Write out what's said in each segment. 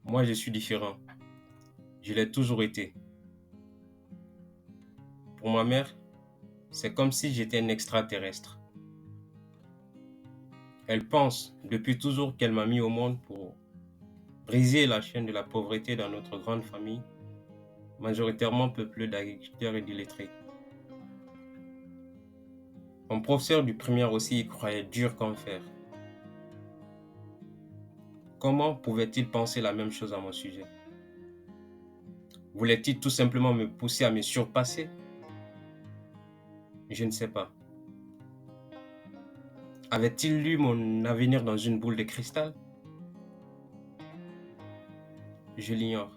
Moi, je suis différent. Je l'ai toujours été. Pour ma mère, c'est comme si j'étais un extraterrestre. Elle pense depuis toujours qu'elle m'a mis au monde pour briser la chaîne de la pauvreté dans notre grande famille, majoritairement peuplée d'agriculteurs et d'illettrés. Mon professeur du primaire aussi y croyait dur comme fer. Comment pouvait-il penser la même chose à mon sujet? Voulait-il tout simplement me pousser à me surpasser? Je ne sais pas. Avait-il lu mon avenir dans une boule de cristal? Je l'ignore.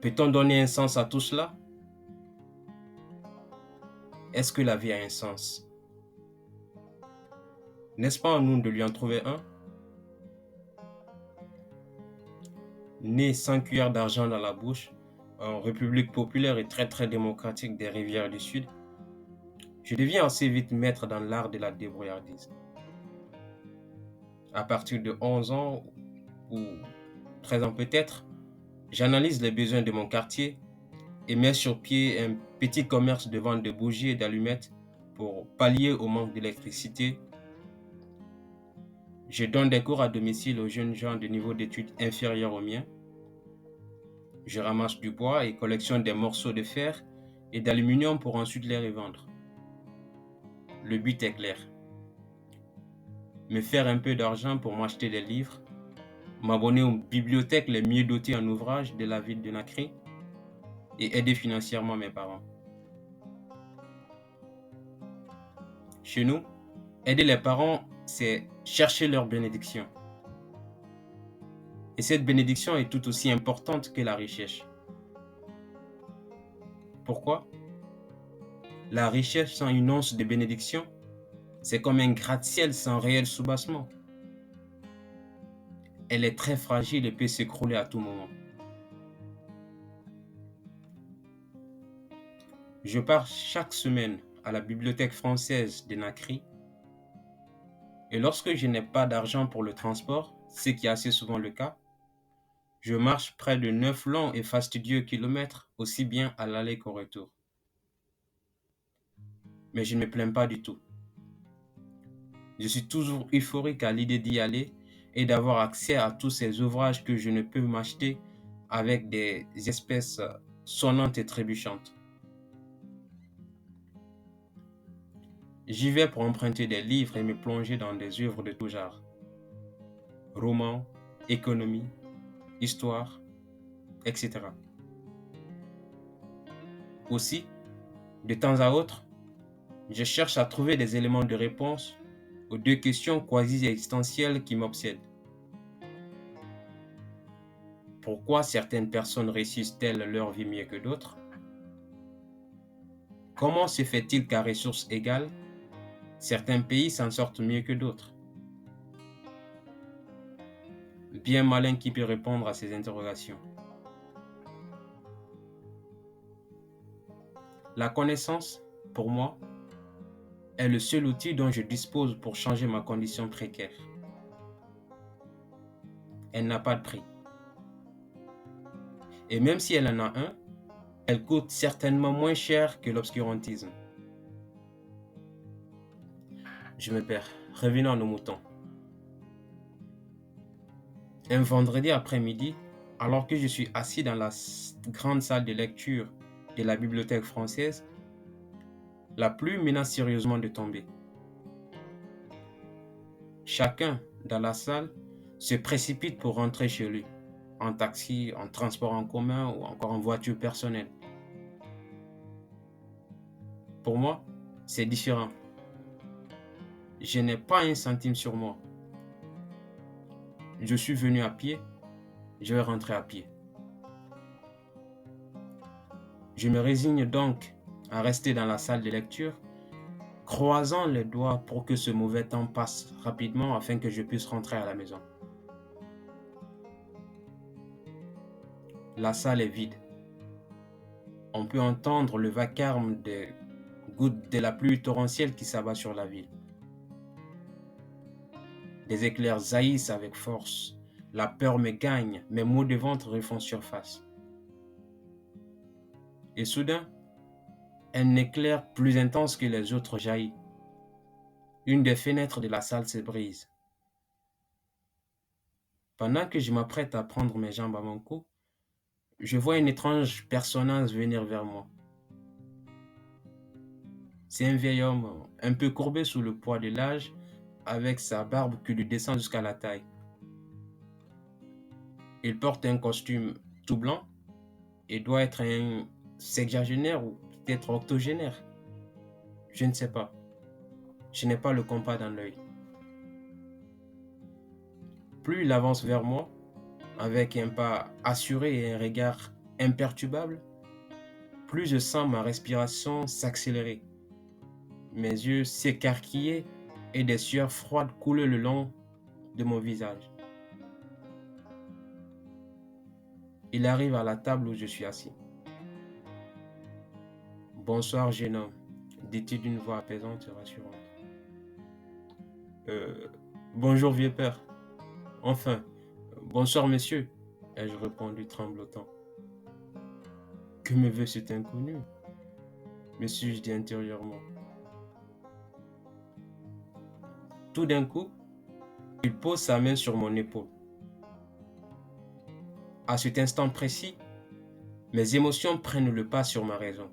Peut-on donner un sens à tout cela? Est-ce que la vie a un sens? N'est-ce pas en nous de lui en trouver un? Né sans cuillère d'argent dans la bouche, en République populaire et très démocratique des rivières du Sud, je deviens assez vite maître dans l'art de la débrouillardise. À partir de 11 ans ou 13 ans peut-être, j'analyse les besoins de mon quartier et mets sur pied un petit commerce de vente de bougies et d'allumettes pour pallier au manque d'électricité. Je donne des cours à domicile aux jeunes gens de niveau d'études inférieur au mien. Je ramasse du bois et collectionne des morceaux de fer et d'aluminium pour ensuite les revendre. Le but est clair. Me faire un peu d'argent pour m'acheter des livres, m'abonner aux bibliothèques les mieux dotées en ouvrages de la ville de Nakri et aider financièrement mes parents. Chez nous, aider les parents, c'est chercher leur bénédiction. Et cette bénédiction est tout aussi importante que la richesse. Pourquoi? La richesse sans une once de bénédiction, c'est comme un gratte-ciel sans réel soubassement. Elle est très fragile et peut s'écrouler à tout moment. Je pars chaque semaine à la bibliothèque française de Nakri et lorsque je n'ai pas d'argent pour le transport, ce qui est assez souvent le cas, je marche près de 9 longs et fastidieux kilomètres, aussi bien à l'aller qu'au retour. Mais je ne me plains pas du tout. Je suis toujours euphorique à l'idée d'y aller et d'avoir accès à tous ces ouvrages que je ne peux m'acheter avec des espèces sonnantes et trébuchantes. J'y vais pour emprunter des livres et me plonger dans des œuvres de tout genre. Romans, économie, histoire, etc. Aussi, de temps à autre, je cherche à trouver des éléments de réponse aux deux questions quasi existentielles qui m'obsèdent. Pourquoi certaines personnes réussissent-elles leur vie mieux que d'autres? Comment se fait-il qu'à ressources égales, certains pays s'en sortent mieux que d'autres? Bien malin qui peut répondre à ces interrogations. La connaissance, pour moi, est le seul outil dont je dispose pour changer ma condition précaire. Elle n'a pas de prix. Et même si elle en a un, elle coûte certainement moins cher que l'obscurantisme. Je me perds. Revenons à nos moutons. Un vendredi après-midi, alors que je suis assis dans la grande salle de lecture de la bibliothèque française, la pluie menace sérieusement de tomber. Chacun dans la salle se précipite pour rentrer chez lui, en taxi, en transport en commun ou encore en voiture personnelle. Pour moi, c'est différent. Je n'ai pas un centime sur moi. Je suis venu à pied, je vais rentrer à pied. Je me résigne donc à rester dans la salle de lecture, croisant les doigts pour que ce mauvais temps passe rapidement afin que je puisse rentrer à la maison. La salle est vide. On peut entendre le vacarme des gouttes de la pluie torrentielle qui s'abat sur la ville. Des éclairs jaillissent avec force La peur me gagne, mes maux de ventre refont surface. Et soudain, un éclair plus intense que les autres jaillit. Une des fenêtres de la salle se brise. Pendant que je m'apprête à prendre mes jambes à mon cou, je vois une étrange personnage venir vers moi. C'est un vieil homme un peu courbé sous le poids de l'âge, avec sa barbe qui lui descend jusqu'à la taille. Il porte un costume tout blanc et doit être un sexagénaire ou peut-être octogénaire. Je ne sais pas. Je n'ai pas le compas dans l'œil. Plus il avance vers moi, avec un pas assuré et un regard imperturbable, plus je sens ma respiration s'accélérer, mes yeux s'écarquiller et des sueurs froides couler le long de mon visage. Il arrive à la table où je suis assis. « Bonsoir, jeune homme », dit-il d'une voix apaisante et rassurante. Bonjour, vieux père. Enfin, bonsoir, monsieur, ai-je répondu tremblotant. Que me veut cet inconnu? Me suis-je dit intérieurement. Tout d'un coup, il pose sa main sur mon épaule. À cet instant précis, mes émotions prennent le pas sur ma raison.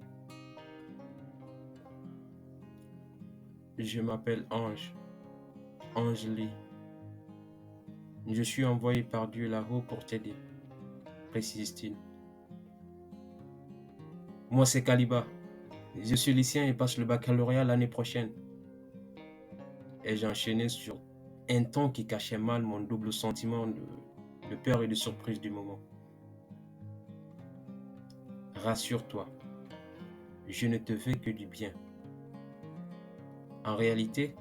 Je m'appelle Ange, Ange Lee. Je suis envoyé par Dieu là-haut pour t'aider, précise-t-il. Moi, c'est Kaliba. Je suis lycéen et passe le baccalauréat l'année prochaine. Et j'ai enchaîné sur un ton qui cachait mal mon double sentiment de peur et de surprise du moment. Rassure-toi, je ne te veux que du bien. En réalité,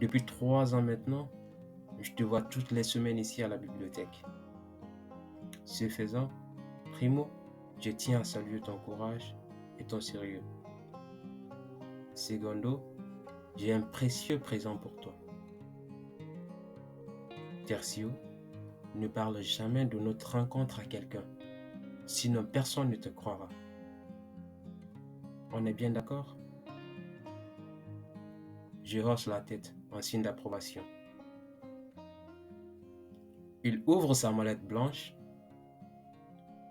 depuis 3 ans maintenant, je te vois toutes les semaines ici à la bibliothèque. Ce faisant, primo, je tiens à saluer ton courage et ton sérieux. Secondo, j'ai un précieux présent pour toi. Tertio, ne parle jamais de notre rencontre à quelqu'un, sinon personne ne te croira. On est bien d'accord? Je hausse la tête en signe d'approbation. Il ouvre sa mallette blanche.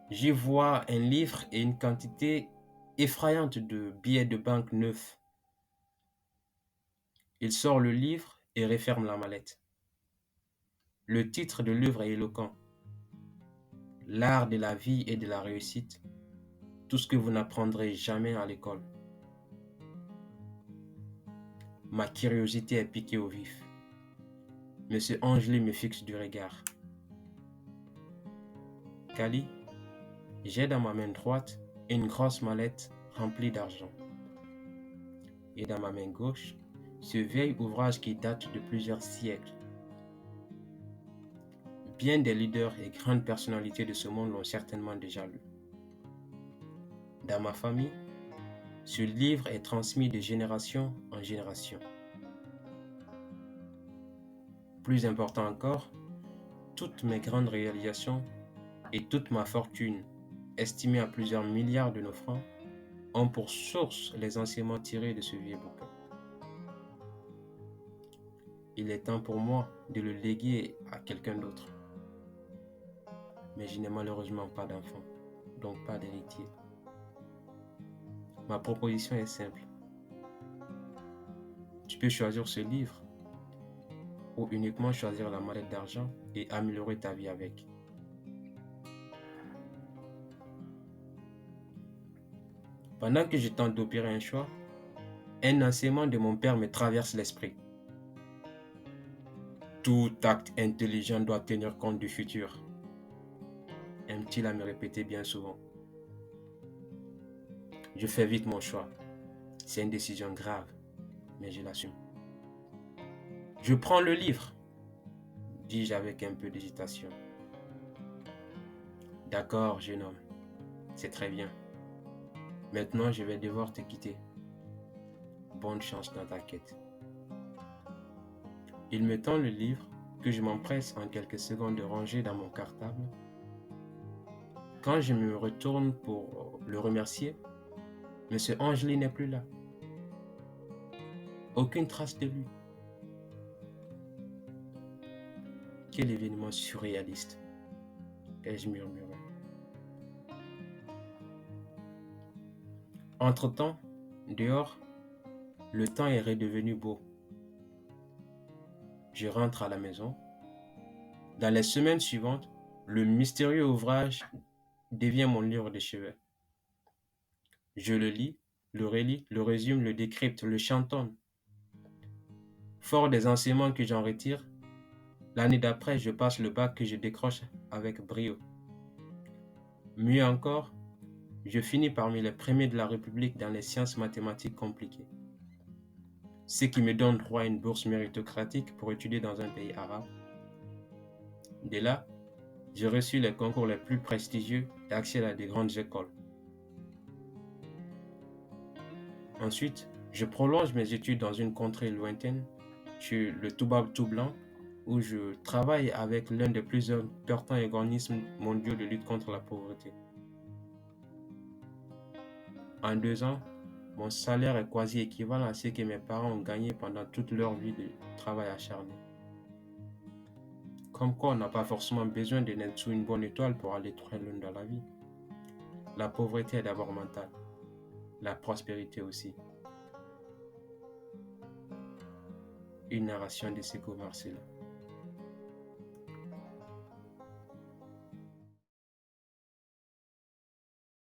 J'y vois un livre et une quantité effrayante de billets de banque neufs. Il sort le livre et referme la mallette. Le titre de l'œuvre est éloquent. L'art de la vie et de la réussite. Tout ce que vous n'apprendrez jamais à l'école. Ma curiosité est piquée au vif. Monsieur Angeli me fixe du regard. Kali, j'ai dans ma main droite une grosse mallette remplie d'argent. Et dans ma main gauche, ce vieil ouvrage qui date de plusieurs siècles. Bien des leaders et grandes personnalités de ce monde l'ont certainement déjà lu. Dans ma famille, ce livre est transmis de génération en génération. Plus important encore, toutes mes grandes réalisations et toute ma fortune, estimée à plusieurs milliards de nos francs, ont pour source les enseignements tirés de ce vieux bouquin. Il est temps pour moi de le léguer à quelqu'un d'autre. Mais je n'ai malheureusement pas d'enfant, donc pas d'héritier. Ma proposition est simple. Tu peux choisir ce livre ou uniquement choisir la mallette d'argent et améliorer ta vie avec. Pendant que je tente d'opérer un choix, un enseignement de mon père me traverse l'esprit. Tout acte intelligent doit tenir compte du futur, aime-t-il à me répéter bien souvent. Je fais vite mon choix. C'est une décision grave, mais je l'assume. Je prends le livre, dis-je avec un peu d'hésitation. D'accord, jeune homme, c'est très bien. Maintenant, je vais devoir te quitter. Bonne chance dans ta quête. Il me tend le livre que je m'empresse en quelques secondes de ranger dans mon cartable. Quand je me retourne pour le remercier, M. Angeli n'est plus là. Aucune trace de lui. Quel événement surréaliste, ai-je murmuré. Entre-temps, dehors, le temps est redevenu beau. Je rentre à la maison. Dans les semaines suivantes, le mystérieux ouvrage devient mon livre de chevet. Je le lis, le relis, le résume, le décrypte, le chantonne. Fort des enseignements que j'en retire, l'année d'après, je passe le bac que je décroche avec brio. Mieux encore, je finis parmi les premiers de la République dans les sciences mathématiques compliquées. Ce qui me donne droit à une bourse méritocratique pour étudier dans un pays arabe. Dès là, j'ai reçu les concours les plus prestigieux et accès à des grandes écoles. Ensuite, je prolonge mes études dans une contrée lointaine, sur le Toubab tout blanc, où je travaille avec l'un des plus importants organismes mondiaux de lutte contre la pauvreté. En 2 ans, mon salaire est quasi équivalent à ce que mes parents ont gagné pendant toute leur vie de travail acharné. Comme quoi, on n'a pas forcément besoin de naître sous une bonne étoile pour aller très loin dans la vie. La pauvreté est d'abord mentale, la prospérité aussi. Une narration de Sékou Marcel.